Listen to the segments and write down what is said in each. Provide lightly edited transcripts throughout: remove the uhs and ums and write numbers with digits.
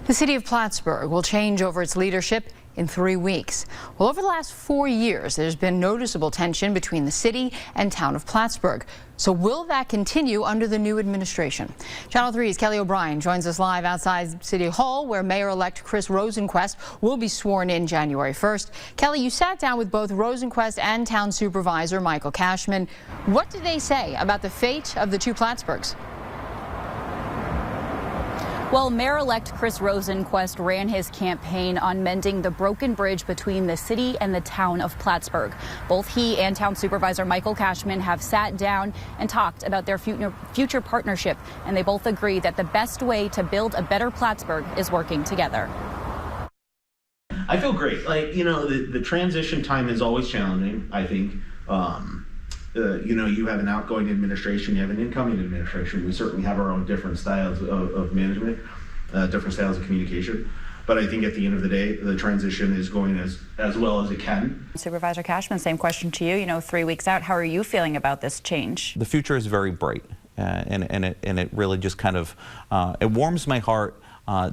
The city of Plattsburgh will change over its leadership in 3 weeks. Well, over the last 4 years, there's been noticeable tension between the city and town of Plattsburgh. So will that continue under the new administration? Channel 3's Kelly O'Brien joins us live outside City Hall, where Mayor-Elect Chris Rosenquest will be sworn in January 1st. Kelly, you sat down with both Rosenquest and Town Supervisor Michael Cashman. What did they say about the fate of the two Plattsburghs? Well, Mayor-Elect Chris Rosenquest ran his campaign on mending the broken bridge between the city and the town of Plattsburgh. Both he and Town Supervisor Michael Cashman have sat down and talked about their future partnership, and they both agree that the best way to build a better Plattsburgh is working together. I feel great. The transition time is always challenging, I think. You have an outgoing administration, you have an incoming administration. We certainly have our own different styles of management, different styles of communication. But I think at the end of the day, the transition is going as well as it can. Supervisor Cashman, same question to you. 3 weeks out, how are you feeling about this change? The future is very bright, and it really just kind of, it warms my heart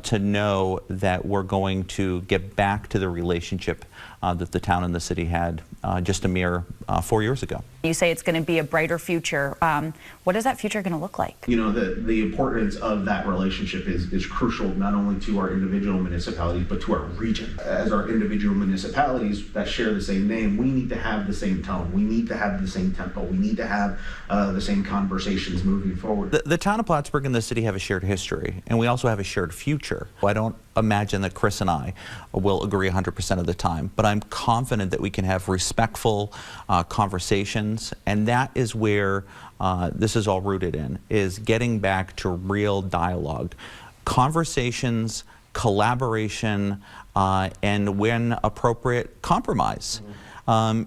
to know that we're going to get back to the relationship that the town and the city had just a mere 4 years ago. You say it's going to be a brighter future. What is that future going to look like? The importance of that relationship is crucial, not only to our individual municipalities, but to our region. As our individual municipalities that share the same name, we need to have the same tone. We need to have the same tempo. We need to have the same conversations moving forward. The town of Plattsburgh and the city have a shared history, and we also have a shared future. I don't imagine that Chris and I will agree 100% of the time, but I'm confident that we can have respectful conversations, and that is where this is all rooted in, is getting back to real dialogue. Conversations, collaboration, and when appropriate, compromise.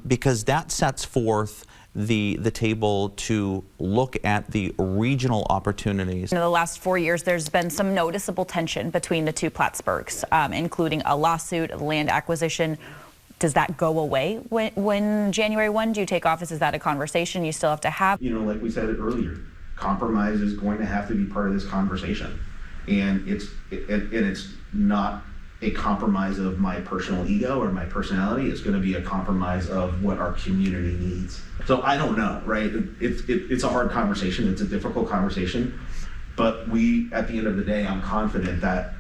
Because that sets forth the table to look at the regional opportunities. In the last 4 years, there's been some noticeable tension between the two Plattsburghs, including a lawsuit, land acquisition. Does that go away when January 1? Do you take office? Is that a conversation you still have to have? Like we said earlier, compromise is going to have to be part of this conversation. And it's not a compromise of my personal ego or my personality. It's going to be a compromise of what our community needs. So I don't know, right? It's a hard conversation. It's a difficult conversation. But at the end of the day, I'm confident that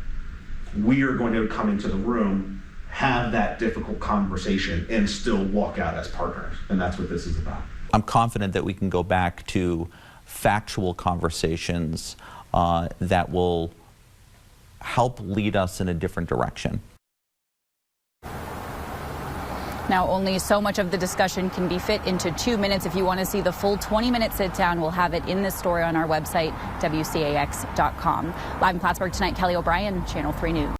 we are going to come into the room, have that difficult conversation, and still walk out as partners. And that's what this is about. I'm confident that we can go back to factual conversations that will help lead us in a different direction. Now, only so much of the discussion can be fit into 2 minutes. If you want to see the full 20-minute sit-down, we'll have it in this story on our website, WCAX.com. Live in Plattsburgh tonight, Kelly O'Brien, Channel 3 News.